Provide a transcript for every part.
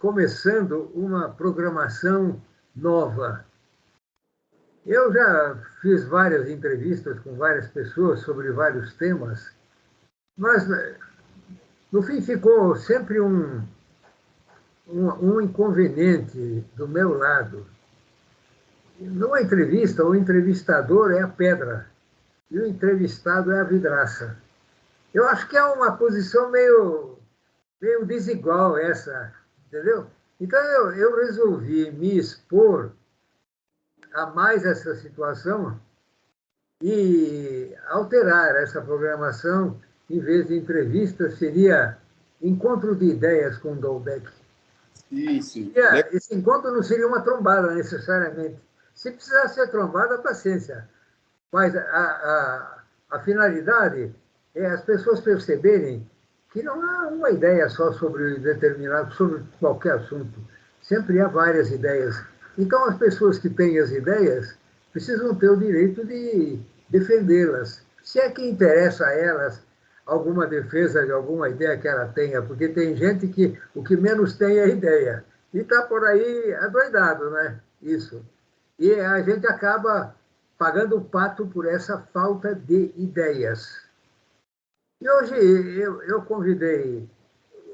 começando uma programação nova. Eu já fiz várias entrevistas com várias pessoas sobre vários temas, mas, no fim, ficou sempre um inconveniente do meu lado. Numa entrevista, o entrevistador é a pedra e o entrevistado é a vidraça. Eu acho que é uma posição meio desigual essa, entendeu? Então, eu resolvi me expor a mais essa situação e alterar essa programação. Em vez de entrevista, seria encontro de ideias com Dolbeck. Isso. Esse encontro não seria uma trombada, necessariamente. Se precisasse ser trombada, paciência. Mas a finalidade é as pessoas perceberem que não há uma ideia só sobre qualquer assunto. Sempre há várias ideias. Então, as pessoas que têm as ideias precisam ter o direito de defendê-las. Se é que interessa a elas alguma defesa de alguma ideia que ela tenha, porque tem gente que o que menos tem é ideia. E está por aí adoidado, né? Isso. E a gente acaba pagando o pato por essa falta de ideias. E hoje eu convidei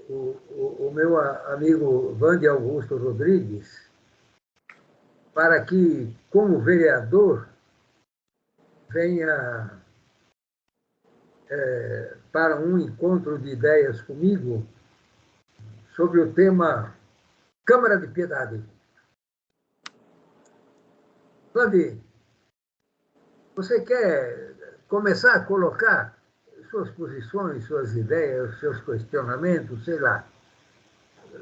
o meu amigo Vande Augusto Rodrigues para que, como vereador, venha para um encontro de ideias comigo sobre o tema Câmara de Piedade. Vande, você quer começar a colocar suas posições, suas ideias, seus questionamentos, sei lá,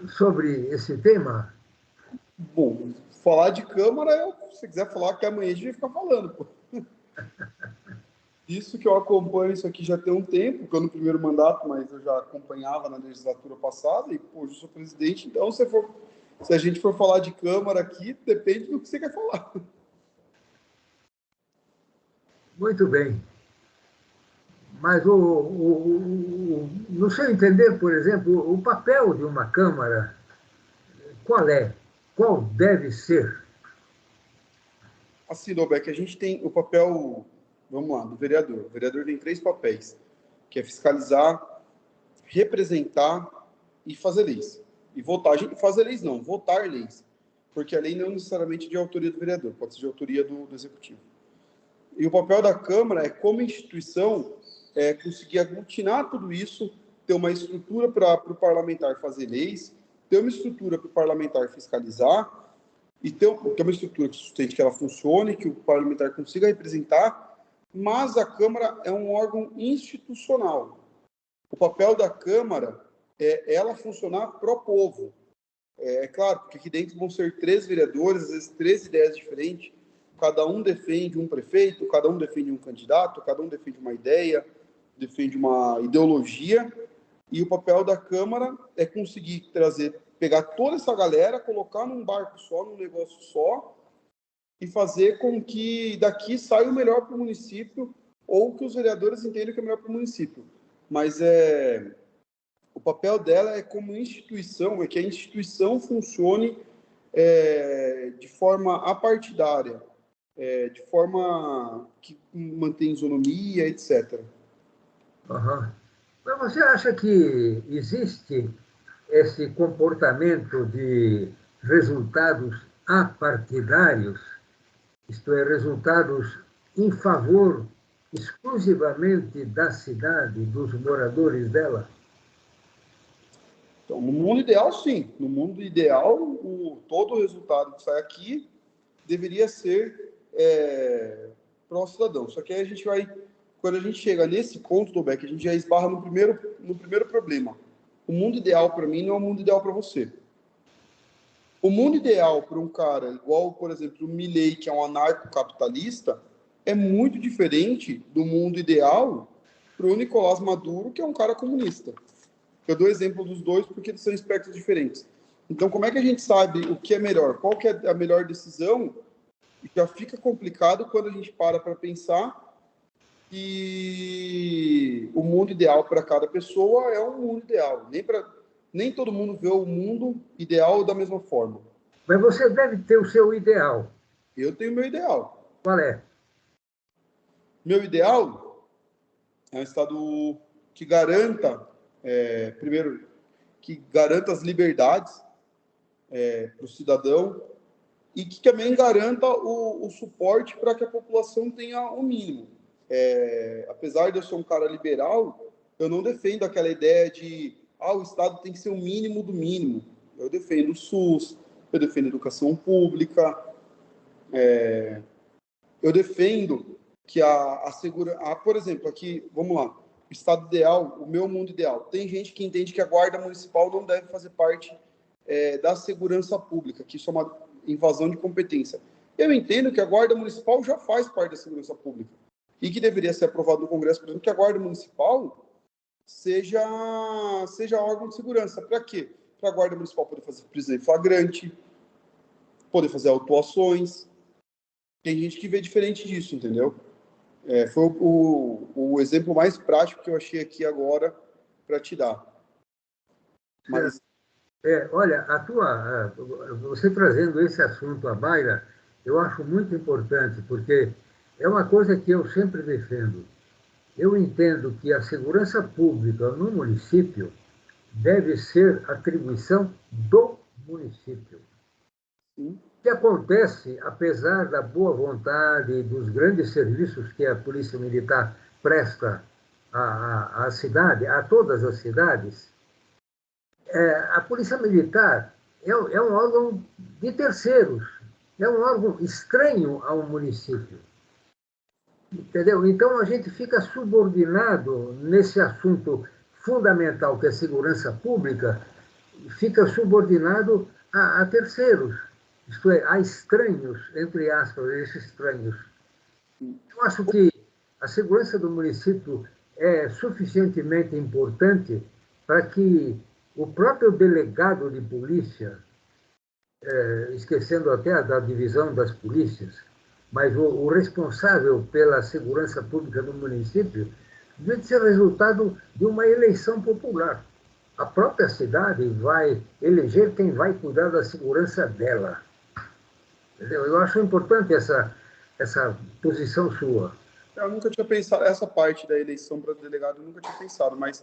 sobre esse tema? Bom, falar de Câmara, se você quiser falar que amanhã a gente vai ficar falando, pô. Isso que eu acompanho isso aqui já tem um tempo, que eu no primeiro mandato, mas eu já acompanhava na legislatura passada, e, pô, eu sou presidente, então se a gente for falar de Câmara aqui, depende do que você quer falar. Muito bem. Mas, no seu entender, por exemplo, o papel de uma Câmara, qual é? Qual deve ser? Assim, Dolbeck, a gente tem o papel, vamos lá, do vereador. O vereador tem 3 papéis, que é fiscalizar, representar e fazer leis. E votar. A gente fazer leis não, votar leis. Porque a lei não é necessariamente de autoria do vereador, pode ser de autoria do executivo. E o papel da Câmara é, como instituição, conseguir aglutinar tudo isso, ter uma estrutura para o parlamentar fazer leis, ter uma estrutura para o parlamentar fiscalizar e ter uma estrutura que sustente que ela funcione, que o parlamentar consiga representar, mas a Câmara é um órgão institucional. O papel da Câmara é ela funcionar pro povo. É claro, porque aqui dentro vão ser 3 vereadores, às vezes 3 ideias diferentes, cada um defende um prefeito, cada um defende um candidato, cada um defende uma ideia, defende uma ideologia, e o papel da Câmara é conseguir pegar toda essa galera, colocar num barco só, num negócio só, e fazer com que daqui saia o melhor para o município, ou que os vereadores entendam que é melhor para o município. Mas o papel dela é como instituição, é que a instituição funcione de forma apartidária, de forma que mantém isonomia, etc. Uhum. Mas você acha que existe esse comportamento de resultados apartidários, isto é, resultados em favor exclusivamente da cidade, dos moradores dela? Então, no mundo ideal, sim. No mundo ideal, todo o resultado que sai aqui deveria ser para o cidadão. Só que aí quando a gente chega nesse ponto, do Beck, a gente já esbarra no primeiro problema. O mundo ideal para mim não é o mundo ideal para você. O mundo ideal para um cara igual, por exemplo, o Milei, que é um anarcocapitalista, é muito diferente do mundo ideal para o Nicolás Maduro, que é um cara comunista. Eu dou exemplo dos dois porque eles são espectros diferentes. Então, como é que a gente sabe o que é melhor? Qual que é a melhor decisão? Já fica complicado quando a gente para pensar que o mundo ideal para cada pessoa é um mundo ideal. Nem para nem todo mundo vê o mundo ideal da mesma forma. Mas você deve ter o seu ideal. Eu tenho meu ideal. Qual é? Meu ideal é um Estado que garanta, primeiro, que garanta as liberdades para o cidadão e que também garanta o suporte para que a população tenha o mínimo. Apesar de eu ser um cara liberal, eu não defendo aquela ideia de o Estado tem que ser o mínimo do mínimo. Eu defendo o SUS, eu defendo a educação pública, eu defendo que a segurança... por exemplo, aqui, vamos lá, o Estado ideal, o meu mundo ideal. Tem gente que entende que a Guarda Municipal não deve fazer parte da segurança pública, que isso é uma invasão de competência. Eu entendo que a Guarda Municipal já faz parte da segurança pública e que deveria ser aprovado no Congresso, por exemplo, que a Guarda Municipal seja órgão de segurança. Para quê? Para a Guarda Municipal poder fazer prisão em flagrante, poder fazer autuações. Tem gente que vê diferente disso, entendeu? Foi o exemplo mais prático que eu achei aqui agora para te dar. Mas... olha, você trazendo esse assunto à baila, eu acho muito importante, porque é uma coisa que eu sempre defendo. Eu entendo que a segurança pública no município deve ser atribuição do município. O que acontece, apesar da boa vontade e dos grandes serviços que a Polícia Militar presta à cidade, a todas as cidades, a Polícia Militar é um órgão de terceiros, é um órgão estranho ao município. Entendeu? Então, a gente fica subordinado nesse assunto fundamental, que é a segurança pública, fica subordinado a terceiros, isto é, a estranhos, entre aspas, esses estranhos. Eu acho que a segurança do município é suficientemente importante para que o próprio delegado de polícia, esquecendo até da divisão das polícias, mas o responsável pela segurança pública do município deve ser resultado de uma eleição popular. A própria cidade vai eleger quem vai cuidar da segurança dela. Entendeu? Eu acho importante essa posição sua. Eu nunca tinha pensado, essa parte da eleição para delegado eu nunca tinha pensado, mas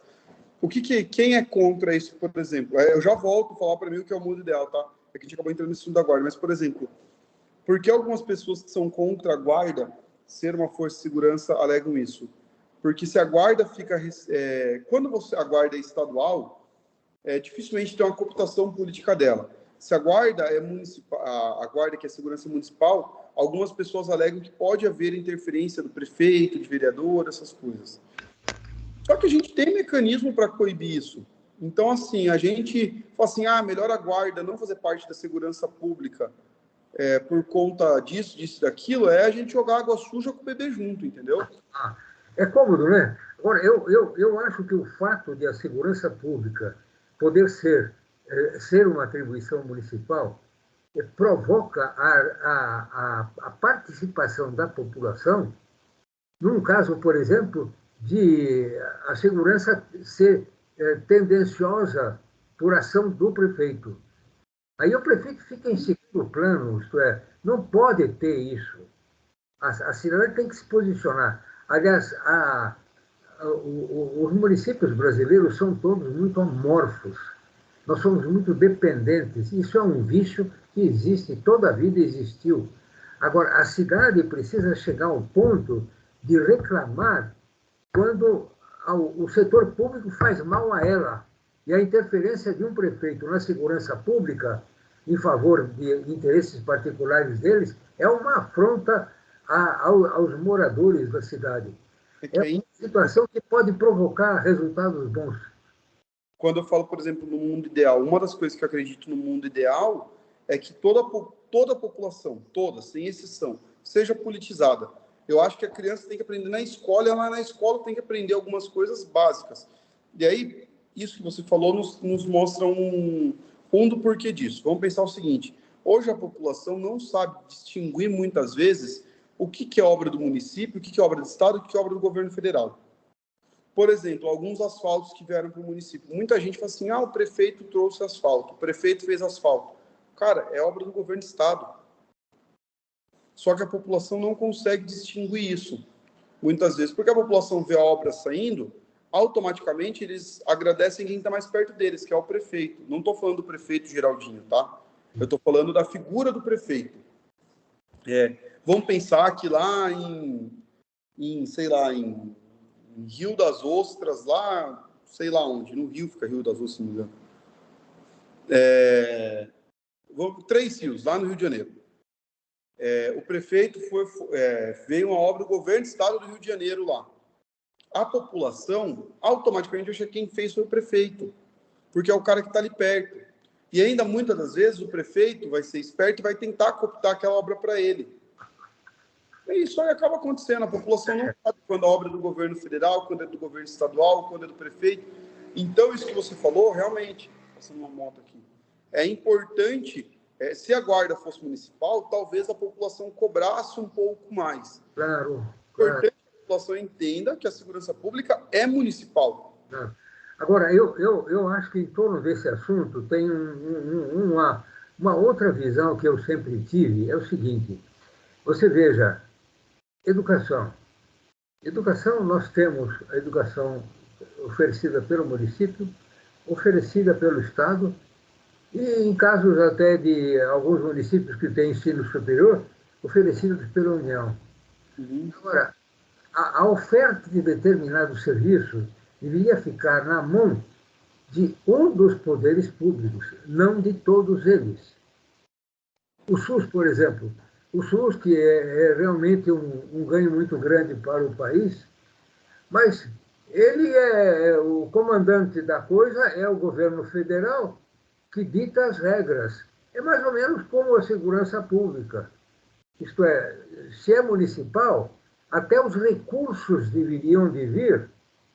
quem é contra isso, por exemplo? Eu já volto a falar para mim o que é o mundo ideal, tá? É que a gente acabou entrando nesse assunto da guarda, mas, por exemplo, por que algumas pessoas que são contra a guarda ser uma força de segurança alegam isso? Porque se a guarda fica... quando a guarda é estadual, dificilmente tem uma cooptação política dela. Se a guarda é municipal, a guarda que é segurança municipal, algumas pessoas alegam que pode haver interferência do prefeito, de vereador, essas coisas. Só que a gente tem mecanismo para coibir isso. Então, assim, a gente fala assim, melhor a guarda não fazer parte da segurança pública por conta disso, daquilo, a gente jogar água suja com o bebê junto, entendeu? É cômodo, né? Agora, eu acho que o fato de a segurança pública poder ser uma atribuição municipal provoca a participação da população, num caso, por exemplo, de a segurança ser tendenciosa por ação do prefeito. Aí o prefeito fica em segundo plano, isto é, não pode ter isso. A cidade tem que se posicionar. Aliás, os municípios brasileiros são todos muito amorfos. Nós somos muito dependentes. Isso é um vício que existe, toda a vida existiu. Agora, a cidade precisa chegar ao ponto de reclamar quando o setor público faz mal a ela. E a interferência de um prefeito na segurança pública, em favor de interesses particulares deles, é uma afronta aos moradores da cidade. É uma situação que pode provocar resultados bons. Quando eu falo, por exemplo, no mundo ideal, uma das coisas que eu acredito no mundo ideal é que toda a população, toda, sem exceção, seja politizada. Eu acho que a criança tem que aprender na escola, e lá na escola tem que aprender algumas coisas básicas. E aí, isso que você falou nos mostra um do porquê disso. Vamos pensar o seguinte, hoje a população não sabe distinguir muitas vezes o que é obra do município, o que é obra do Estado, o que é obra do governo federal. por exemplo, alguns asfaltos que vieram para o município. Muita gente fala assim, o prefeito trouxe asfalto, o prefeito fez asfalto. Cara, é obra do governo do estado. Só que a população não consegue distinguir isso, muitas vezes, porque a população vê a obra saindo, automaticamente eles agradecem quem está mais perto deles, que é o prefeito. Não estou falando do prefeito Geraldinho, tá? Eu estou falando da figura do prefeito. Vamos pensar que lá sei lá, em Rio das Ostras, lá, sei lá onde, no Rio fica Rio das Ostras, se não me engano. 3 rios, lá no Rio de Janeiro. O prefeito veio uma obra do governo do estado do Rio de Janeiro lá. A população, automaticamente, acha que quem fez foi o prefeito, porque é o cara que está ali perto. E ainda, muitas das vezes, o prefeito vai ser esperto e vai tentar cooptar aquela obra para ele. E isso aí acaba acontecendo. A população não sabe quando a obra é do governo federal, quando é do governo estadual, quando é do prefeito. Então, isso que você falou, realmente, passando uma moto aqui, é importante, se a guarda fosse municipal, talvez a população cobrasse um pouco mais. Claro, É importante que a população entenda que a segurança pública é municipal. claro. Agora, eu acho que em torno desse assunto tem uma outra visão que eu sempre tive, é o seguinte, você veja, educação. Educação, nós temos a educação oferecida pelo município, oferecida pelo Estado, e em casos até de alguns municípios que têm ensino superior, oferecidos pela União. Agora, a oferta de determinados serviços deveria ficar na mão de um dos poderes públicos, não de todos eles. O SUS, por exemplo, o SUS, que é realmente um ganho muito grande para o país, mas ele o comandante da coisa é o governo federal que dita as regras. É mais ou menos como a segurança pública. Isto é, se é municipal, até os recursos deveriam de vir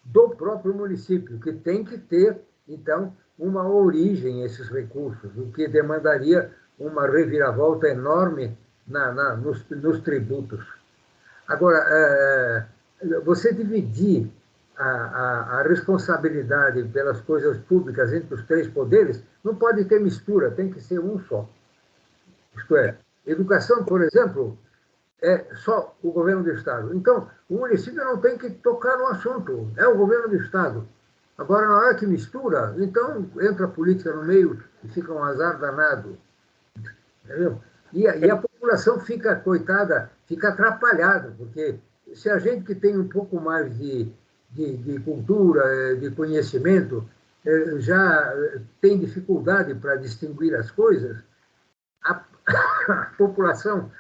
do próprio município, que tem que ter, então, uma origem esses recursos, o que demandaria uma reviravolta enorme nos tributos. Agora, você dividir a responsabilidade pelas coisas públicas entre os 3 poderes, não pode ter mistura, tem que ser um só. Isto é, educação, por exemplo, é só o governo do Estado. Então, o município não tem que tocar no assunto, é o governo do Estado. Agora, na hora que mistura, então entra a política no meio e fica um azar danado. Entendeu? E a população fica, coitada, fica atrapalhada, porque se a gente que tem um pouco mais de cultura, de conhecimento, já tem dificuldade para distinguir as coisas, a população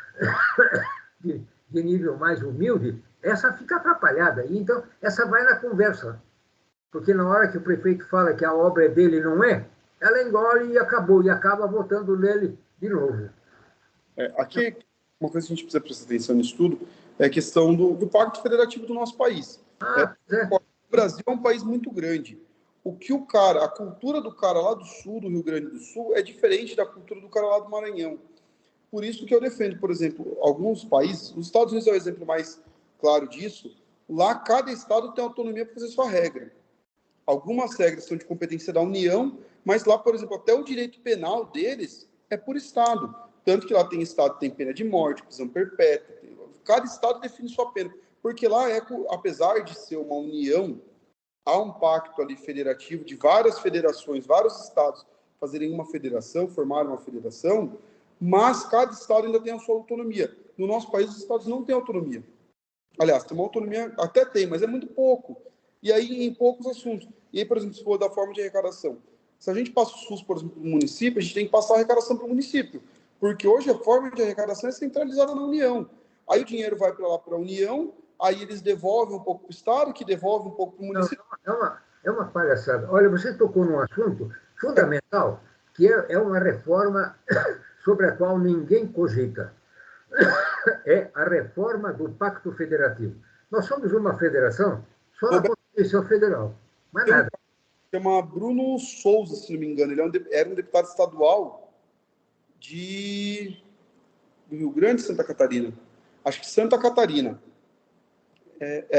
de nível mais humilde, essa fica atrapalhada. E então, essa vai na conversa. Porque na hora que o prefeito fala que a obra é dele e não é, ela engole e acabou, e acaba votando nele de novo. Aqui, uma coisa que a gente precisa prestar atenção nisso tudo é a questão do Pacto Federativo do nosso país. O Brasil é um país muito grande. A cultura do cara lá do sul, do Rio Grande do Sul, é diferente da cultura do cara lá do Maranhão. Por isso que eu defendo, por exemplo, alguns países, os Estados Unidos é o exemplo mais claro disso, lá cada estado tem autonomia para fazer sua regra. Algumas regras são de competência da União, mas lá, por exemplo, até o direito penal deles é por estado. Tanto que lá tem estado que tem pena de morte, prisão perpétua. Cada estado define sua pena. Porque lá, apesar de ser uma união, há um pacto ali federativo de várias federações, vários estados fazerem uma federação, formarem uma federação, mas cada estado ainda tem a sua autonomia. No nosso país, os estados não têm autonomia. Aliás, tem uma autonomia, até tem, mas é muito pouco. E aí, em poucos assuntos. E aí, por exemplo, se for da forma de arrecadação. Se a gente passa o SUS, por exemplo, para o município, a gente tem que passar a arrecadação para o município. Porque hoje a forma de arrecadação é centralizada na União. Aí o dinheiro vai para lá, para a União, aí eles devolvem um pouco para o Estado, que devolve um pouco para o município. É uma palhaçada. Olha, você tocou num assunto fundamental, que é uma reforma sobre a qual ninguém cogita. É a reforma do Pacto Federativo. Nós somos uma federação só na Constituição Federal, mais nada. Chama Bruno Souza, se não me engano. Ele era um deputado estadual do Rio Grande e Santa Catarina. Acho que Santa Catarina.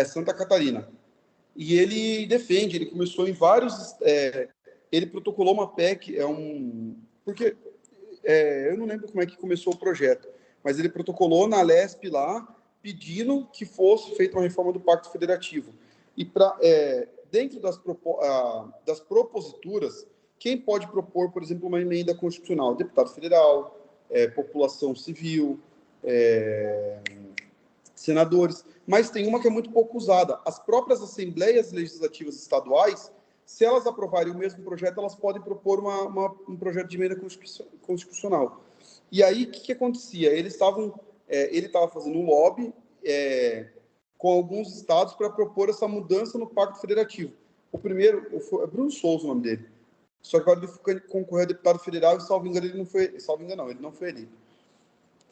Santa Catarina. e ele defende, ele começou em vários... ele protocolou uma PEC, porque eu não lembro como é que começou o projeto, mas ele protocolou na Lesp lá, pedindo que fosse feita uma reforma do Pacto Federativo. E dentro das proposituras, quem pode propor, por exemplo, uma emenda constitucional? Deputado federal, população civil, senadores. Mas tem uma que é muito pouco usada. As próprias assembleias legislativas estaduais, se elas aprovarem o mesmo projeto, elas podem propor um projeto de emenda constitucional. E aí, o que acontecia? Ele estava fazendo um lobby com alguns estados para propor essa mudança no Pacto Federativo. O primeiro, é Bruno Souza o nome dele. Só que agora ele concorreu a deputado federal e, salvo engano, ele não foi eleito.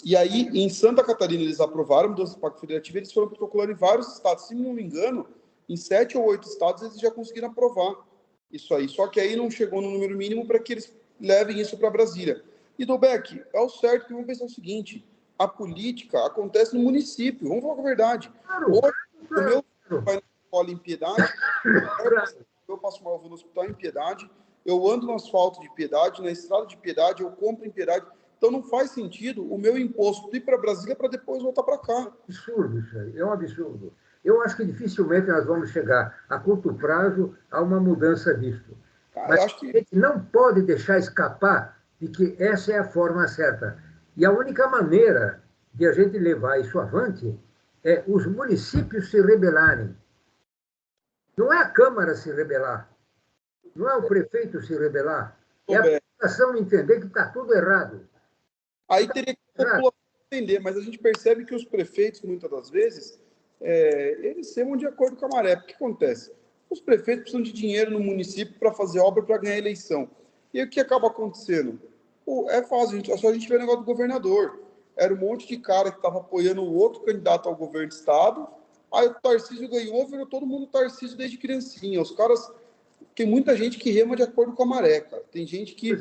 E aí, em Santa Catarina, eles aprovaram a mudança do Pacto Federativo, eles foram protocolando em vários estados. Se não me engano, em 7 ou 8 estados, eles já conseguiram aprovar isso aí. Só que aí não chegou no número mínimo para que eles levem isso para Brasília. E, Dolbeck, é o certo que vamos pensar o seguinte: a política acontece no município, vamos falar a verdade. Hoje, o meu vai na escola em Piedade, eu passo mal, eu vou no hospital em Piedade, eu ando no asfalto de Piedade, na estrada de Piedade, eu compro em Piedade. Então não faz sentido o meu imposto ir para Brasília para depois voltar para cá. Absurdo isso aí, é um absurdo. Eu acho que dificilmente nós vamos chegar a curto prazo a uma mudança disso. Mas acho que a gente não pode deixar escapar de que essa é a forma certa. E a única maneira de a gente levar isso avante é os municípios se rebelarem. Não é a Câmara se rebelar, não é o prefeito se rebelar, é a população entender que está tudo errado. Aí teria que a população entender, mas a gente percebe que os prefeitos, muitas das vezes, eles semam de acordo com a maré. O que acontece? Os prefeitos precisam de dinheiro no município para fazer obra para ganhar eleição. E o que acaba acontecendo? É fácil, é só a gente ver o negócio do governador. Era um monte de cara que estava apoiando o outro candidato ao governo do estado, aí o Tarcísio ganhou, virou todo mundo Tarcísio desde criancinha. Os caras... Tem muita gente que rema de acordo com a maré, cara. Tem gente que...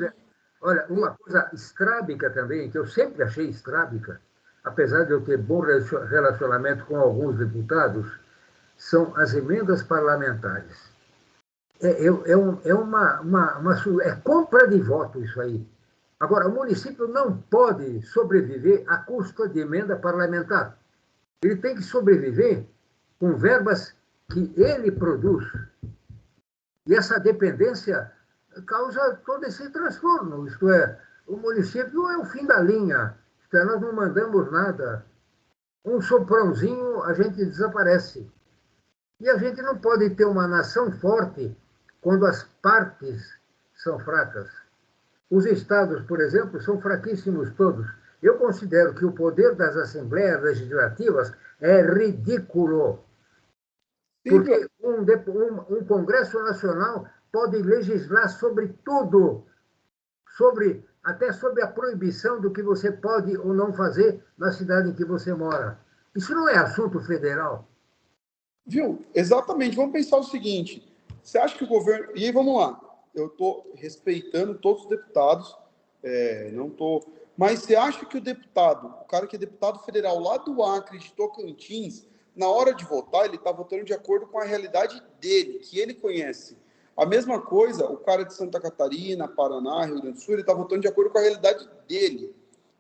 Olha, uma coisa estrábica também, que eu sempre achei estrábica, apesar de eu ter bom relacionamento com alguns deputados, são as emendas parlamentares. É compra de voto isso aí. Agora, o município não pode sobreviver à custa de emenda parlamentar. Ele tem que sobreviver com verbas que ele produz. E essa dependência causa todo esse transtorno. Isto é, o município é o fim da linha. Isto é, nós não mandamos nada. Um soprãozinho, a gente desaparece. E a gente não pode ter uma nação forte quando as partes são fracas. Os estados, por exemplo, são fraquíssimos todos. Eu considero que o poder das assembleias legislativas é ridículo. Porque um Congresso Nacional pode legislar sobre tudo, até sobre a proibição do que você pode ou não fazer na cidade em que você mora. Isso não é assunto federal. Viu? Exatamente. Vamos pensar o seguinte. Você acha que o governo... E aí, vamos lá. Eu estou respeitando todos os deputados. Não estou... Mas você acha que o cara que é deputado federal lá do Acre, de Tocantins, na hora de votar, ele está votando de acordo com a realidade dele, que ele conhece. A mesma coisa, o cara de Santa Catarina, Paraná, Rio Grande do Sul, ele está votando de acordo com a realidade dele.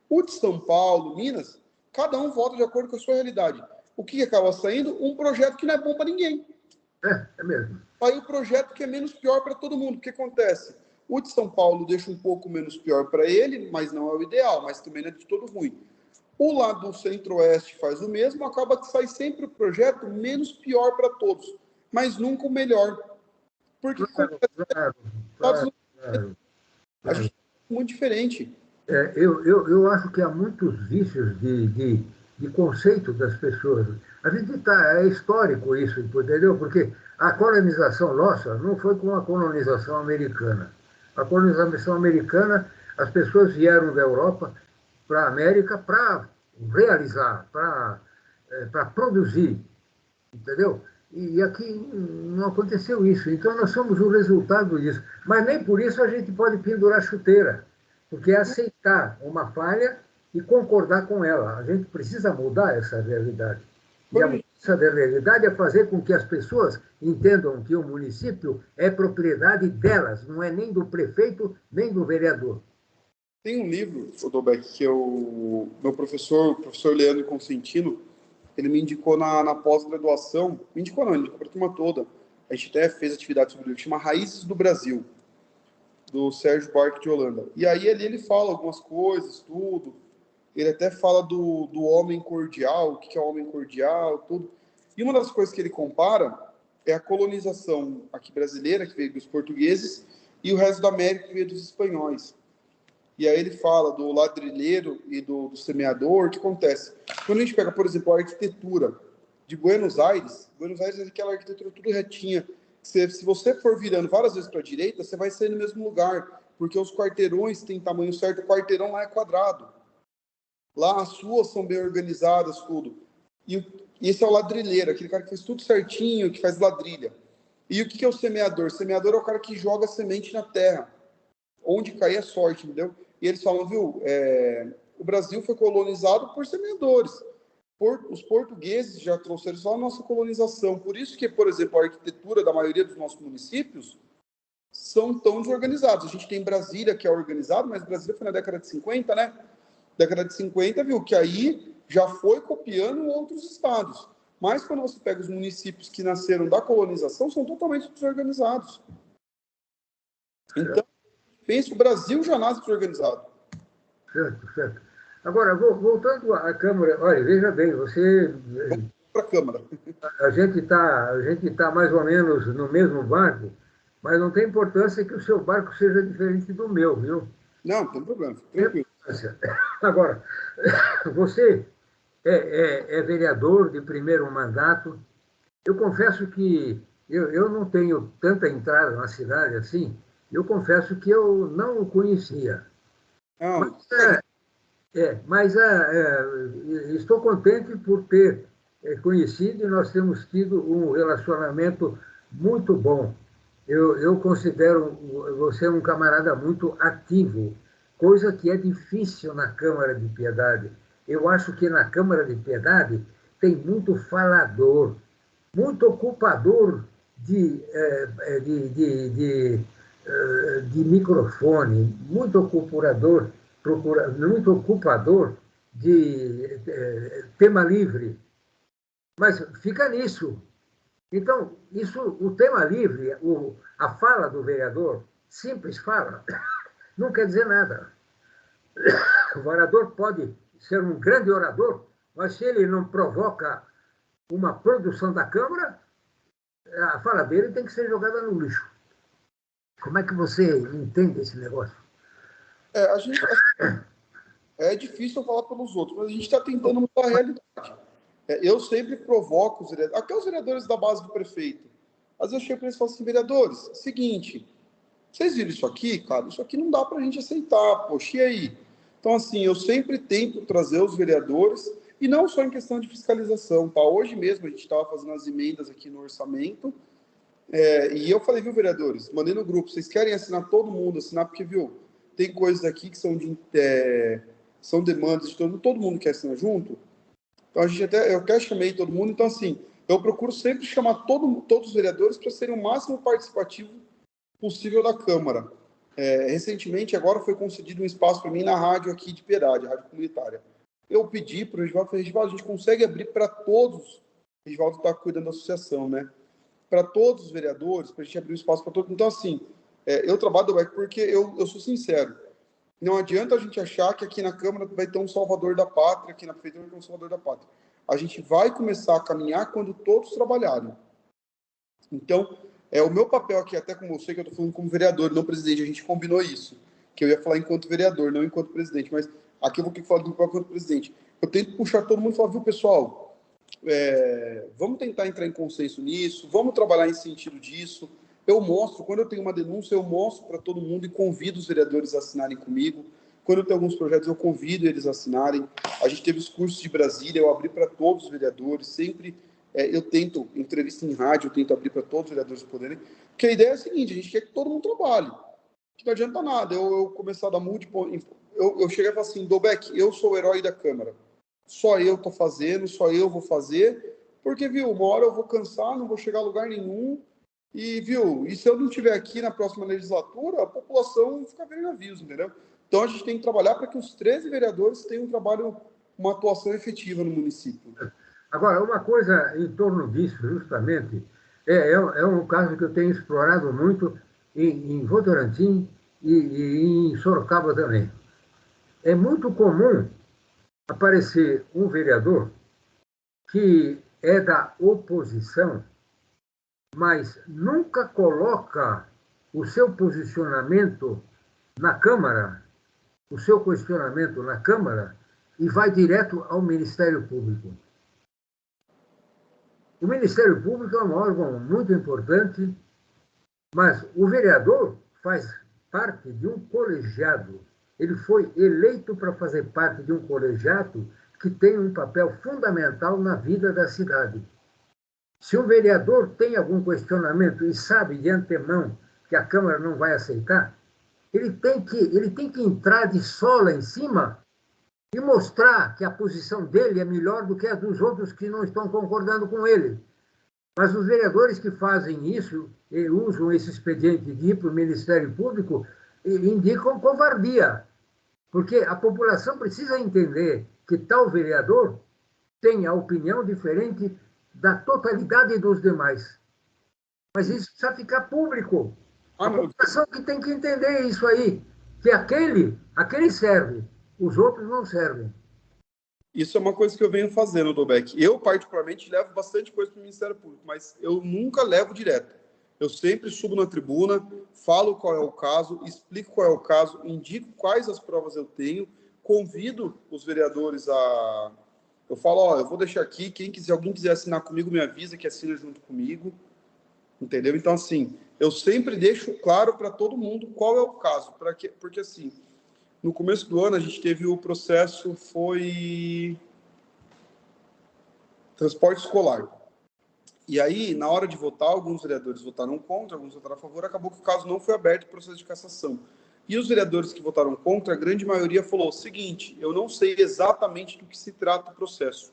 O de São Paulo, Minas, cada um vota de acordo com a sua realidade. O que acaba saindo? Um projeto que não é bom para ninguém. É mesmo. Aí o projeto que é menos pior para todo mundo. O que acontece? O de São Paulo deixa um pouco menos pior para ele, mas não é o ideal, mas também não é de todo ruim. O lado do Centro-Oeste faz o mesmo, acaba que sai sempre o projeto menos pior para todos, mas nunca o melhor. Porque claro. A gente é muito diferente. Eu acho que há muitos vícios de conceito das pessoas. A gente é histórico isso, entendeu? Porque a colonização nossa não foi com a colonização americana. A colonização americana, as pessoas vieram da Europa para a América para realizar, para produzir, entendeu? E aqui não aconteceu isso. Então, nós somos o resultado disso. Mas nem por isso a gente pode pendurar chuteira, porque é aceitar uma falha e concordar com ela. A gente precisa mudar essa realidade. E a mudança da realidade é fazer com que as pessoas entendam que o município é propriedade delas, não é nem do prefeito, nem do vereador. Tem um livro, Odobeck, que meu professor, o professor Leandro Consentino, ele me indicou na pós-graduação, me indicou não, ele indicou para a turma toda. A gente até fez atividade sobre o livro, chama Raízes do Brasil, do Sérgio Buarque de Holanda. E aí ele fala algumas coisas, tudo. Ele até fala do homem cordial, o que é o homem cordial, tudo. E uma das coisas que ele compara é a colonização aqui brasileira, que veio dos portugueses, e o resto da América, que veio dos espanhóis. E aí ele fala do ladrilheiro e do semeador. O que acontece? Quando a gente pega, por exemplo, a arquitetura de Buenos Aires é aquela arquitetura tudo retinha. Se você for virando várias vezes para a direita, você vai sair no mesmo lugar, porque os quarteirões têm tamanho certo, o quarteirão lá é quadrado. Lá as ruas são bem organizadas, tudo. E esse é o ladrilheiro, aquele cara que faz tudo certinho, que faz ladrilha. E o que é o semeador? O semeador é o cara que joga semente na terra. Onde cair é sorte, entendeu? E eles falam, viu, o Brasil foi colonizado por semeadores. Os portugueses já trouxeram só a nossa colonização. Por isso que, por exemplo, a arquitetura da maioria dos nossos municípios são tão desorganizados. A gente tem Brasília, que é organizado, mas Brasília foi na década de 50, né? Década de 50, viu, que aí já foi copiando outros estados. Mas quando você pega os municípios que nasceram da colonização, são totalmente desorganizados. Então, pensa, o Brasil já nasce desorganizado. Certo, certo. Agora, voltando à Câmara, olha, veja bem, você... Para a Câmara. A gente tá mais ou menos no mesmo barco, mas não tem importância que o seu barco seja diferente do meu, viu? Não, não tem problema, tranquilo. Agora, você é vereador de primeiro mandato. Eu confesso que eu não tenho tanta entrada na cidade assim. Eu confesso que eu não o conhecia. Não, Mas estou contente por ter conhecido e nós temos tido um relacionamento muito bom. Eu considero você um camarada muito ativo, coisa que é difícil na Câmara de Piedade. Eu acho que na Câmara de Piedade tem muito falador, muito ocupador de microfone, muito muito ocupador de tema livre. Mas fica nisso. Então, o tema livre, a fala do vereador, simples fala, não quer dizer nada. O orador pode ser um grande orador, mas se ele não provoca uma produção da Câmara, a fala dele tem que ser jogada no lixo. Como é que você entende esse negócio? É difícil falar pelos outros, mas a gente está tentando mudar a realidade. Eu sempre provoco os vereadores, até os vereadores da base do prefeito. Às vezes eu chego para eles e falo assim, vereadores, seguinte, vocês viram isso aqui, cara? Isso aqui não dá para a gente aceitar, poxa, e aí? Então, assim, eu sempre tento trazer os vereadores, e não só em questão de fiscalização, tá? Hoje mesmo a gente estava fazendo as emendas aqui no orçamento, e eu falei, viu, vereadores, mandei no grupo, vocês querem assinar todo mundo, assinar, porque, viu, tem coisas aqui que são demandas de todo mundo quer assinar junto. Então, eu até chamei todo mundo. Então, assim, eu procuro sempre chamar todos os vereadores para serem o máximo participativo possível da Câmara. Recentemente, agora foi concedido um espaço para mim na rádio aqui de Piedade, rádio comunitária. Eu pedi para o Regivaldo, falei, Regivaldo, a gente consegue abrir para todos. O Regivaldo está cuidando da associação, né? Para todos os vereadores, para a gente abrir um espaço para todos. Então, assim, eu trabalho do BEC porque eu sou sincero. Não adianta a gente achar que aqui na Câmara vai ter um salvador da pátria, aqui na Prefeitura vai ter um salvador da pátria. A gente vai começar a caminhar quando todos trabalharem. Então, o meu papel aqui, até como eu sei que eu estou falando como vereador, não presidente, a gente combinou isso, que eu ia falar enquanto vereador, não enquanto presidente, mas aqui eu vou ter que falar do papel enquanto presidente. Eu tento puxar todo mundo e falar, viu, pessoal, vamos tentar entrar em consenso nisso, vamos trabalhar em sentido disso. Eu mostro, quando eu tenho uma denúncia, eu mostro para todo mundo e convido os vereadores a assinarem comigo. Quando eu tenho alguns projetos, eu convido eles a assinarem. A gente teve os cursos de Brasília, eu abri para todos os vereadores, sempre eu tento, entrevista em rádio, eu tento abrir para todos os vereadores poderem, porque a ideia é a seguinte, a gente quer que todo mundo trabalhe. Que não adianta nada, eu começar a dar eu cheguei e falei assim, Dobeck, eu sou o herói da Câmara. Só eu estou fazendo, só eu vou fazer, porque, viu, uma hora eu vou cansar, não vou chegar a lugar nenhum, e, viu, e se eu não estiver aqui na próxima legislatura, a população fica vendo navios, entendeu? Então, a gente tem que trabalhar para que os 13 vereadores tenham um trabalho, uma atuação efetiva no município. Agora, uma coisa em torno disso, justamente, é um caso que eu tenho explorado muito em Votorantim e em Sorocaba também. É muito comum aparecer um vereador que é da oposição, mas nunca coloca o seu posicionamento na Câmara, o seu questionamento na Câmara, e vai direto ao Ministério Público. O Ministério Público é um órgão muito importante, mas o vereador faz parte de um colegiado. Ele foi eleito para fazer parte de um colegiado que tem um papel fundamental na vida da cidade. Se um vereador tem algum questionamento e sabe de antemão que a Câmara não vai aceitar, ele tem que entrar de sola em cima e mostrar que a posição dele é melhor do que a dos outros que não estão concordando com ele. Mas os vereadores que fazem isso, e usam esse expediente de ir para o Ministério Público, indicam covardia, porque a população precisa entender que tal vereador tem a opinião diferente da totalidade dos demais. Mas isso precisa ficar público. A população que tem que entender isso aí, que aquele serve, os outros não servem. Isso é uma coisa que eu venho fazendo, Dolbeck. Eu, particularmente, levo bastante coisa para o Ministério Público, mas eu nunca levo direto. Eu sempre subo na tribuna, falo qual é o caso, explico qual é o caso, indico quais as provas eu tenho, convido os vereadores a... Eu falo, ó, eu vou deixar aqui, alguém quiser assinar comigo, me avisa que assina junto comigo, entendeu? Então, assim, eu sempre deixo claro para todo mundo qual é o caso, porque, assim, no começo do ano, a gente teve o processo, foi transporte escolar. E aí, na hora de votar, alguns vereadores votaram contra, alguns votaram a favor, acabou que o caso não foi aberto, o processo de cassação. E os vereadores que votaram contra, a grande maioria falou o seguinte: eu não sei exatamente do que se trata o processo.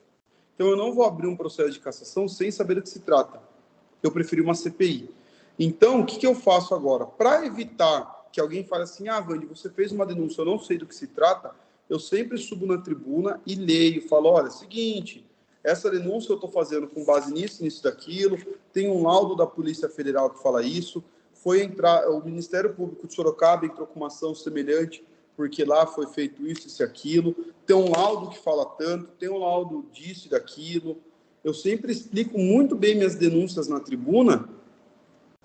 Então, eu não vou abrir um processo de cassação sem saber do que se trata. Eu preferi uma CPI. Então, o que eu faço agora? Para evitar que alguém fale assim, Vande, você fez uma denúncia, eu não sei do que se trata, eu sempre subo na tribuna e leio, falo, olha, seguinte, essa denúncia eu estou fazendo com base nisso, daquilo, tem um laudo da Polícia Federal que fala isso, o Ministério Público de Sorocaba entrou com uma ação semelhante, porque lá foi feito isso e aquilo, tem um laudo que fala tanto, tem um laudo disso e daquilo. Eu sempre explico muito bem minhas denúncias na tribuna,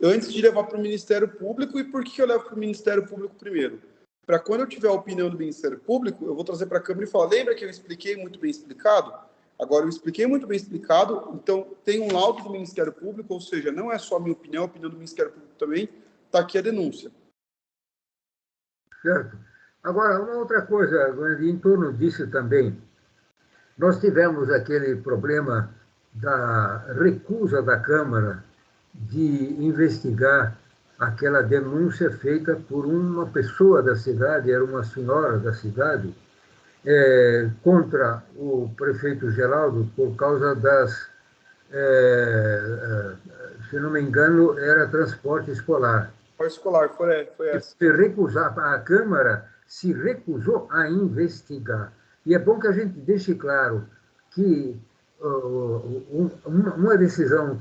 antes de levar para o Ministério Público. E por que eu levo para o Ministério Público primeiro? Para quando eu tiver a opinião do Ministério Público, eu vou trazer para a Câmara e falar, lembra que eu expliquei muito bem explicado? Agora, eu expliquei muito bem explicado, então tem um laudo do Ministério Público, ou seja, não é só a minha opinião, a opinião do Ministério Público também, está aqui a denúncia. Certo. Agora, uma outra coisa, em torno disso também, nós tivemos aquele problema da recusa da Câmara de investigar aquela denúncia feita por uma pessoa da cidade, era uma senhora da cidade, contra o prefeito Geraldo por causa se não me engano, era transporte escolar. Escolar, foi essa. A Câmara se recusou a investigar. E é bom que a gente deixe claro que uma decisão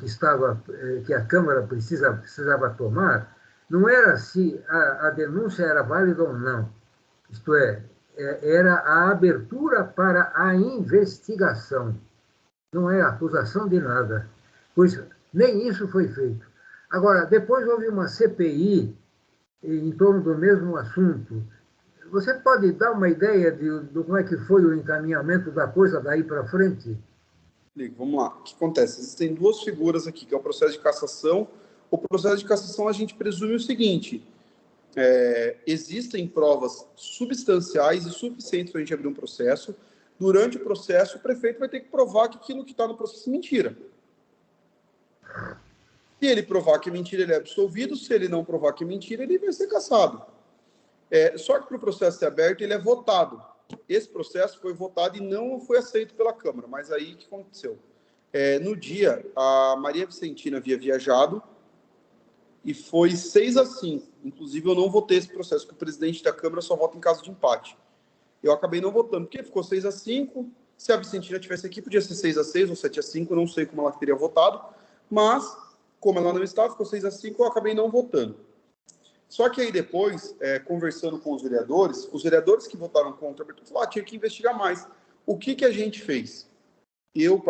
que a Câmara precisava tomar não era se a denúncia era válida ou não. Isto era a abertura para a investigação. Não é acusação de nada. Pois nem isso foi feito. Agora, depois houve uma CPI em torno do mesmo assunto. Você pode dar uma ideia de como é que foi o encaminhamento da coisa daí para frente? Vamos lá. O que acontece? Existem duas figuras aqui, que é o processo de cassação. O processo de cassação, a gente presume o seguinte: existem provas substanciais e suficientes para a gente abrir um processo. Durante o processo, o prefeito vai ter que provar que aquilo que está no processo é mentira. Se ele provar que é mentira, ele é absolvido. Se ele não provar que é mentira, ele vai ser cassado. Só que para o processo ser aberto, ele é votado. Esse processo foi votado e não foi aceito pela Câmara. Mas aí o que aconteceu? No dia, a Maria Vicentina havia viajado e foi 6-5. Inclusive, eu não votei esse processo, porque o presidente da Câmara só vota em caso de empate. Eu acabei não votando, porque ficou 6-5. Se a Vicentina tivesse aqui, podia ser 6-6 ou 7-5, eu não sei como ela teria votado, mas, como ela não estava, ficou 6-5, eu acabei não votando. Só que aí depois, conversando com os vereadores que votaram contra a abertura, falaram, tinha que investigar mais. O que a gente fez? Eu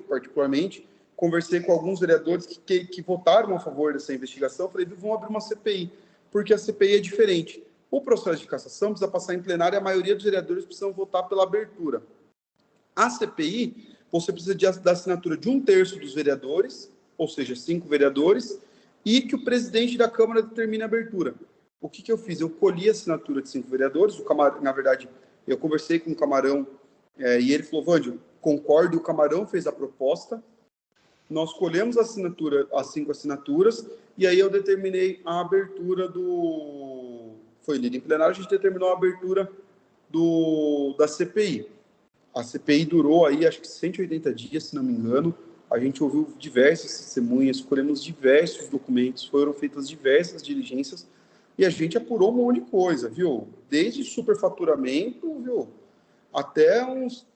particularmente, conversei com alguns vereadores que votaram a favor dessa investigação, falei, vamos abrir uma CPI, porque a CPI é diferente. O processo de cassação precisa passar em plenário e a maioria dos vereadores precisam votar pela abertura. A CPI, você precisa da assinatura de 1/3 dos vereadores, ou seja, 5 vereadores, e que o presidente da Câmara determine a abertura. O que eu fiz? Eu colhi a assinatura de 5 vereadores, na verdade, eu conversei com o Camarão, e ele falou, Vândio, concordo, e o Camarão fez a proposta, nós colhemos as 5 assinaturas, e aí eu determinei a abertura foi lido em plenário, a gente determinou a abertura da CPI. A CPI durou aí, acho que 180 dias, se não me engano. A gente ouviu diversas testemunhas, escolhemos diversos documentos, foram feitas diversas diligências e a gente apurou um monte de coisa, viu? Desde superfaturamento, viu? Até uns...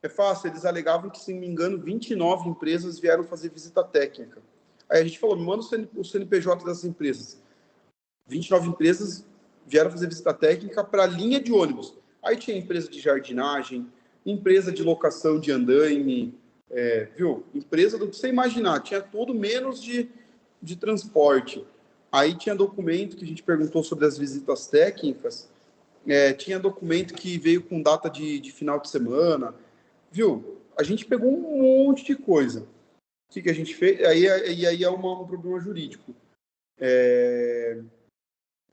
É fácil, eles alegavam que, se não me engano, 29 empresas vieram fazer visita técnica. Aí a gente falou, me manda o CNPJ dessas empresas. 29 empresas vieram fazer visita técnica para a linha de ônibus. Aí tinha empresa de jardinagem, empresa de locação de andaime, viu? Empresa do que você imaginar, tinha tudo menos de transporte. Aí tinha documento que a gente perguntou sobre as visitas técnicas, tinha documento que veio com data de final de semana, viu? A gente pegou um monte de coisa. O que a gente fez? Aí é um problema jurídico.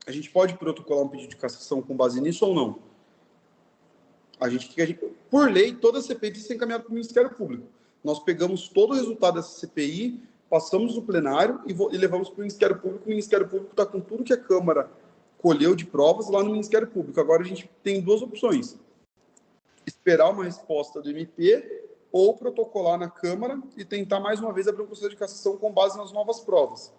A gente pode protocolar um pedido de cassação com base nisso ou não? Por lei, toda a CPI tem que ser encaminhada para o Ministério Público. Nós pegamos todo o resultado dessa CPI, passamos no plenário e levamos para o Ministério Público. O Ministério Público está com tudo que a Câmara colheu de provas lá no Ministério Público. Agora a gente tem 2 opções. Esperar uma resposta do MP ou protocolar na Câmara e tentar mais uma vez abrir um processo de cassação com base nas novas provas.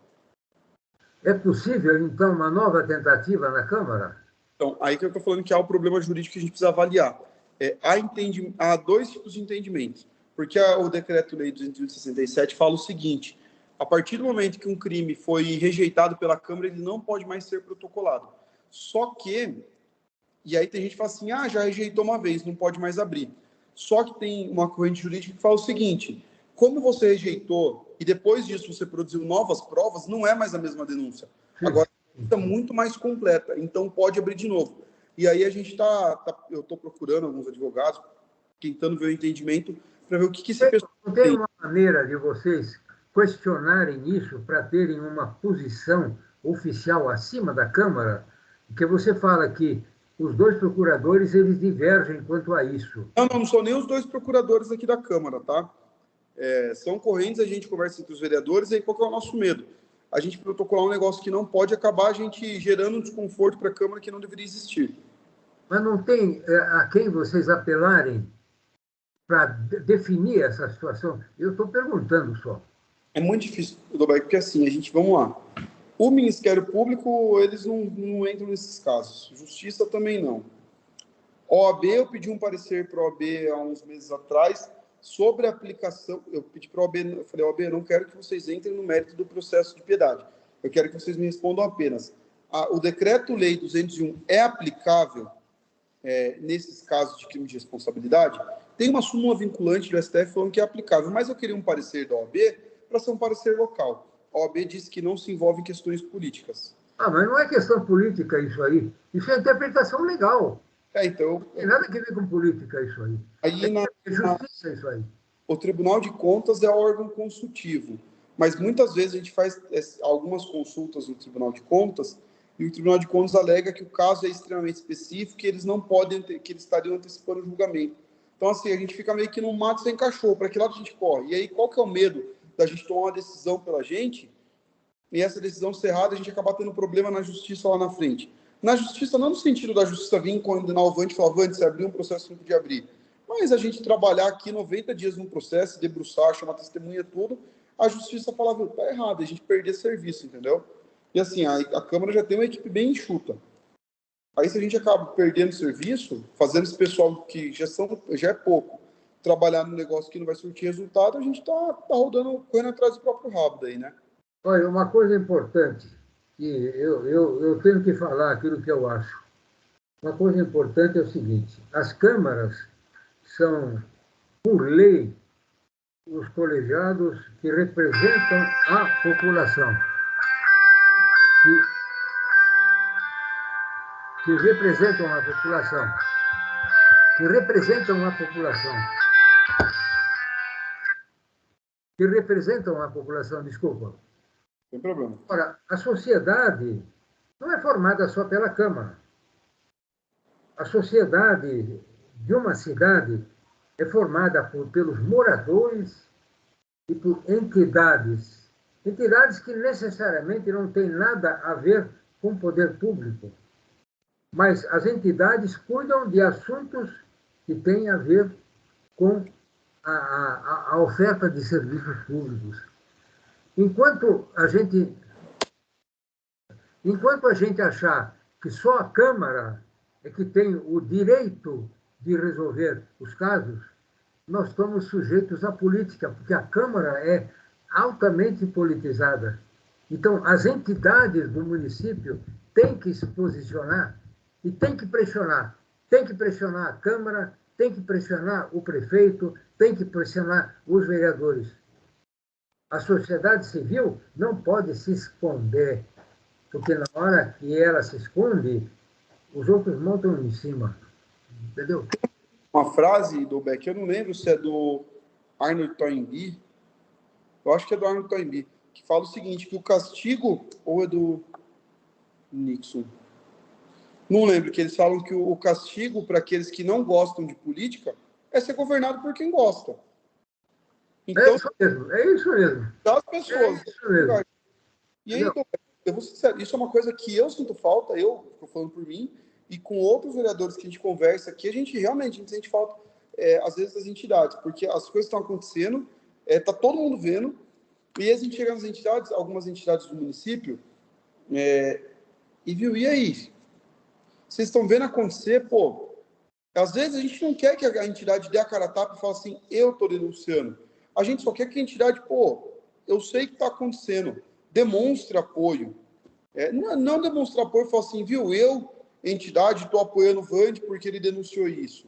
É possível, então, uma nova tentativa na Câmara? Então, aí que eu estou falando que há o problema jurídico que a gente precisa avaliar. Há 2 tipos de entendimento. Porque o Decreto-Lei 267 fala o seguinte, a partir do momento que um crime foi rejeitado pela Câmara, ele não pode mais ser protocolado. Só que, e aí tem gente que fala assim, já rejeitou uma vez, não pode mais abrir. Só que tem uma corrente jurídica que fala o seguinte, como você rejeitou e depois disso você produziu novas provas, não é mais a mesma denúncia. Agora, é muito mais completa, então pode abrir de novo. E aí a gente eu estou procurando alguns advogados, tentando ver o entendimento, para ver o que esse pessoal não tem uma maneira de vocês questionarem isso para terem uma posição oficial acima da Câmara? Porque você fala que os 2 procuradores, eles divergem quanto a isso. Não são nem os 2 procuradores aqui da Câmara, tá? São correntes, a gente conversa entre os vereadores, e aí qual que é o nosso medo? A gente protocolar um negócio que não pode acabar a gente gerando um desconforto para a Câmara que não deveria existir. Mas não tem a quem vocês apelarem para definir essa situação? Eu estou perguntando só. É muito difícil, Doberg, porque assim, vamos lá. O Ministério Público, eles não entram nesses casos. Justiça também não. OAB, eu pedi um parecer para a OAB há uns meses atrás sobre a aplicação. Eu pedi para a OAB, eu falei, OAB, eu não quero que vocês entrem no mérito do processo de piedade. Eu quero que vocês me respondam apenas. O Decreto-Lei 201 é aplicável nesses casos de crime de responsabilidade? Tem uma súmula vinculante do STF falando que é aplicável, mas eu queria um parecer da OAB para ser um parecer local. A OAB disse que não se envolve em questões políticas. Mas não é questão política isso aí. Isso é interpretação legal. Então... Não tem nada a ver com política isso aí. É justiça isso aí. O Tribunal de Contas é órgão consultivo, mas muitas vezes a gente faz algumas consultas no Tribunal de Contas e o Tribunal de Contas alega que o caso é extremamente específico, que eles não podem, que eles estariam antecipando o julgamento. Então, assim, a gente fica meio que no mato sem cachorro, para que lado a gente corre? E aí, qual que é o medo da gente tomar uma decisão pela gente e essa decisão ser errada, a gente acabar tendo problema na justiça lá na frente? Na justiça, não no sentido da justiça vir condenar o Vante e falar, Vante, você abriu um processo que não podia abrir, Mas a gente trabalhar aqui 90 dias num processo, debruçar, chamar testemunha, tudo, a justiça falar, viu, tá errado, a gente perder serviço, entendeu? E assim, a Câmara já tem uma equipe bem enxuta. Aí se a gente acaba perdendo serviço, fazendo esse pessoal que já é pouco, trabalhar no negócio que não vai surtir resultado, a gente tá rodando, correndo atrás do próprio rabo daí, né? Olha, uma coisa importante, que eu tenho que falar aquilo que eu acho. Uma coisa importante é o seguinte: as câmaras são, por lei, os colegiados que representam a população, que representam a população, que representam a população, que representam a população, desculpa. Sem problema. Ora, a sociedade não é formada só pela Câmara. A sociedade de uma cidade é formada pelos moradores e por entidades. Entidades que necessariamente não têm nada a ver com o poder público. Mas as entidades cuidam de assuntos que têm a ver com a oferta de serviços públicos. Enquanto a gente achar que só a Câmara é que tem o direito de resolver os casos, nós estamos sujeitos à política, porque a Câmara é altamente politizada. Então, as entidades do município têm que se posicionar e têm que pressionar. Tem que pressionar a Câmara, tem que pressionar o prefeito, tem que pressionar os vereadores. A sociedade civil não pode se esconder, porque na hora que ela se esconde, os outros montam em cima. Entendeu? Uma frase do Beck, eu não lembro se é do Arnold Toynbee, eu acho que é do Arnold Toynbee, que fala o seguinte, que o castigo, ou é do Nixon, não lembro, que eles falam que o castigo para aqueles que não gostam de política é ser governado por quem gosta. Então, é isso mesmo, é isso mesmo. das pessoas. É isso mesmo. E aí, eu vou ser sincero, isso é uma coisa que eu sinto falta, eu estou falando por mim, e com outros vereadores que a gente conversa aqui, a gente sente falta, às vezes, das entidades, porque as coisas estão acontecendo, está todo mundo vendo, e a gente chega nas entidades, algumas entidades do município, e viu, e aí? Vocês estão vendo acontecer, pô, às vezes a gente não quer que a entidade dê a cara a tapa e fale assim, eu estou denunciando. A gente só quer que a entidade, pô, eu sei que está acontecendo, demonstre apoio. Não demonstrar apoio e falar assim, viu, eu, entidade, estou apoiando o Vande porque ele denunciou isso.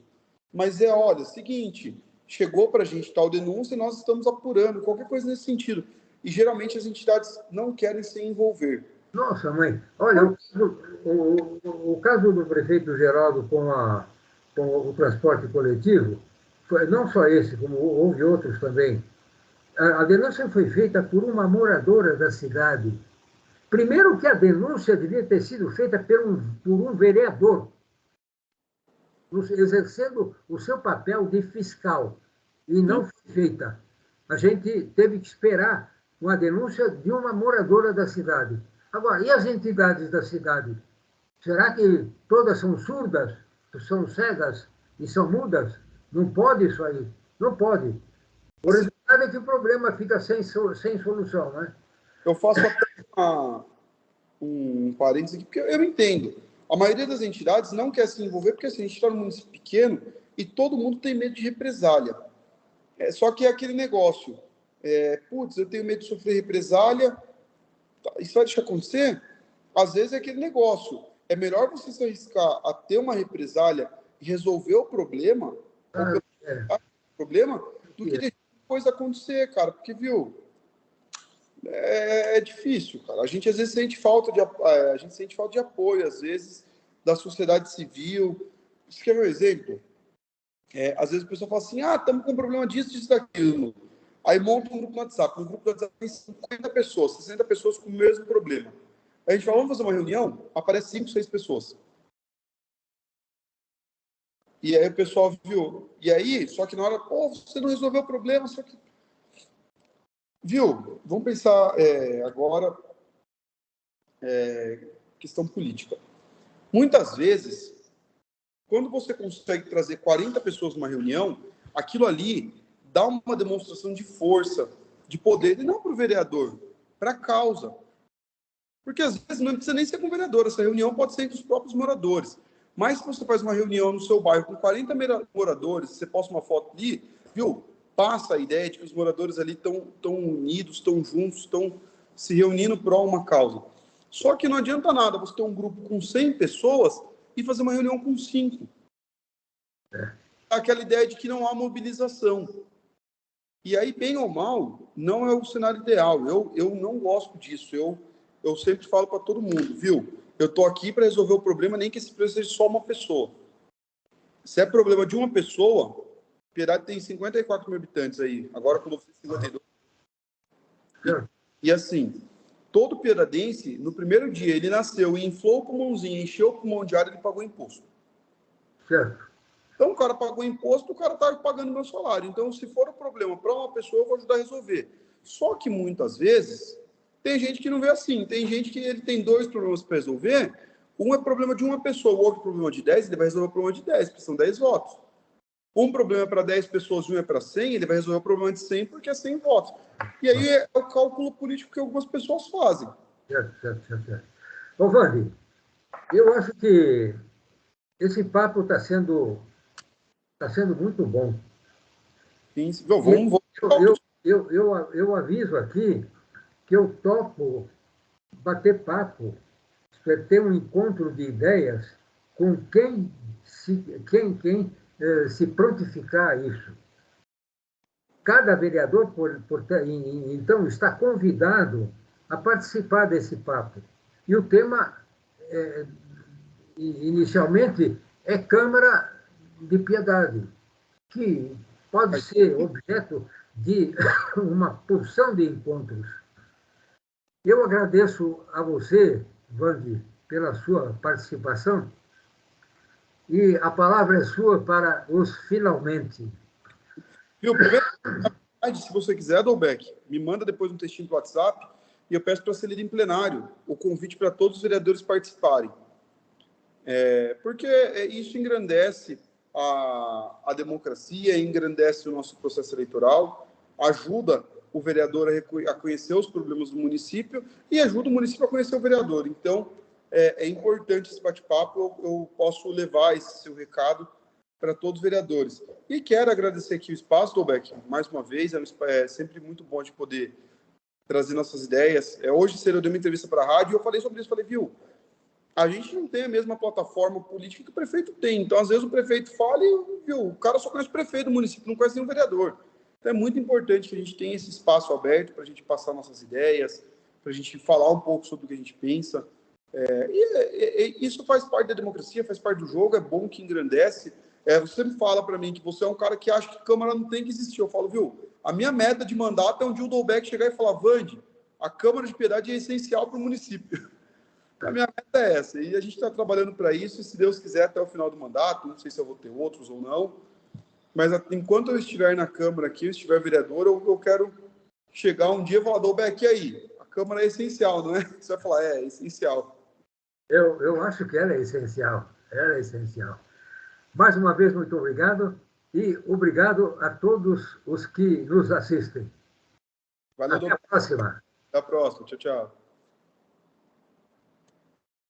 Mas olha, seguinte, chegou para a gente tal denúncia e nós estamos apurando, qualquer coisa nesse sentido. E geralmente as entidades não querem se envolver. Nossa, mãe, olha, o caso do prefeito Geraldo com o transporte coletivo, não só esse, como houve outros também. A denúncia foi feita por uma moradora da cidade. Primeiro que a denúncia devia ter sido feita por um vereador, exercendo o seu papel de fiscal, e não foi feita. A gente teve que esperar uma denúncia de uma moradora da cidade. Agora, e as entidades da cidade? Será que todas são surdas, são cegas e são mudas? Não pode isso aí, não pode. O resultado é que o problema fica sem solução, né? Eu faço até um parênteses aqui, porque eu entendo. A maioria das entidades não quer se envolver, porque assim, a gente está num município pequeno e todo mundo tem medo de represália. Só que é aquele negócio. Putz, eu tenho medo de sofrer represália, isso vai deixar acontecer? Às vezes é aquele negócio. É melhor você se arriscar a ter uma represália e resolver o problema, do que deixar a coisa acontecer, cara. Porque, viu, é difícil, cara. A gente às vezes sente falta de apoio, às vezes, da sociedade civil. Isso quer ver um exemplo? Às vezes a pessoa fala assim, estamos com problema disso, disso, daquilo. Aí monta um grupo no WhatsApp. Um grupo no WhatsApp tem 50 pessoas, 60 pessoas com o mesmo problema. Aí a gente fala, vamos fazer uma reunião? Aparece 5, 6 pessoas. E aí o pessoal viu. E aí, só que na hora, pô, você não resolveu o problema, só que... Viu? Vamos pensar agora questão política. Muitas vezes, Quando você consegue trazer 40 pessoas numa reunião, aquilo ali dá uma demonstração de força, de poder, e não para o vereador, para a causa. Porque às vezes não precisa nem ser com o vereador, essa reunião pode ser entre os próprios moradores. Mas se você faz uma reunião no seu bairro com 40 moradores, você posta uma foto ali, viu? Passa a ideia de que os moradores ali estão unidos, estão juntos, estão se reunindo por uma causa. Só que não adianta nada você ter um grupo com 100 pessoas e fazer uma reunião com 5. Aquela ideia de que não há mobilização. E aí, bem ou mal, não é o cenário ideal. Eu não gosto disso. Eu sempre falo para todo mundo, viu? Eu estou aqui para resolver o problema, nem que esse problema seja só uma pessoa. Se é problema de uma pessoa, Piedade tem 54 mil habitantes aí, agora com 52. E assim, todo piedadense, no primeiro dia, ele nasceu e inflou o pulmãozinho, encheu o pulmão de ar, ele pagou imposto. Certo. Então, o cara pagou imposto, o cara está pagando meu salário. Então, se for um problema para uma pessoa, eu vou ajudar a resolver. Só que, muitas vezes, tem gente que não vê assim. Tem gente que ele tem 2 problemas para resolver. Um é problema de uma pessoa, o outro problema de 10, ele vai resolver o problema de 10, porque são 10 votos. Um problema é para 10 pessoas e um é para 100, ele vai resolver o problema de 100 porque é 100 votos. E aí é o cálculo político que algumas pessoas fazem. Certo. Ô, Vandi, eu acho que esse papo está sendo muito bom. Sim, vamos Eu aviso aqui que eu topo bater papo, ter um encontro de ideias com quem se prontificar a isso. Cada vereador, então, está convidado a participar desse papo. E o tema, inicialmente, é Câmara de Piedade, que pode ser objeto de uma porção de encontros. Eu agradeço a você, Vandi, pela sua participação, e a palavra é sua para os finalmente. Viu? Primeiro, se você quiser, Dolbeck, me manda depois um textinho do WhatsApp e eu peço para ser lido em plenário o convite para todos os vereadores participarem. Porque isso engrandece a democracia, engrandece o nosso processo eleitoral, ajuda o vereador a conhecer os problemas do município e ajuda o município a conhecer o vereador. Então, é importante esse bate-papo, eu posso levar esse seu recado para todos os vereadores. E quero agradecer aqui o espaço, Dolbeck, mais uma vez, é sempre muito bom de poder trazer nossas ideias. Hoje cedo eu dei uma entrevista para a rádio e eu falei sobre isso, viu, a gente não tem a mesma plataforma política que o prefeito tem. Então, às vezes, o prefeito fala e, viu, o cara só conhece o prefeito do município, não conhece nenhum vereador. Então, é muito importante que a gente tenha esse espaço aberto para a gente passar nossas ideias, para a gente falar um pouco sobre o que a gente pensa. Isso faz parte da democracia, faz parte do jogo, é bom que engrandece. Você me fala para mim que você é um cara que acha que Câmara não tem que existir. Eu falo, viu, a minha meta de mandato é um dia o Dolbeck chegar e falar, Vandi, a Câmara de Piedade é essencial para o município. A minha meta é essa, e a gente está trabalhando para isso, e se Deus quiser, até o final do mandato, não sei se eu vou ter outros ou não, mas enquanto eu estiver na Câmara aqui, eu estiver vereador, eu quero chegar um dia e falar, Dolbeck, e aí? A Câmara é essencial, não é? Você vai falar, é essencial. Eu acho que ela é essencial, Mais uma vez, muito obrigado, e obrigado a todos os que nos assistem. Valeu, Até a próxima. Até a próxima. Tchau, tchau.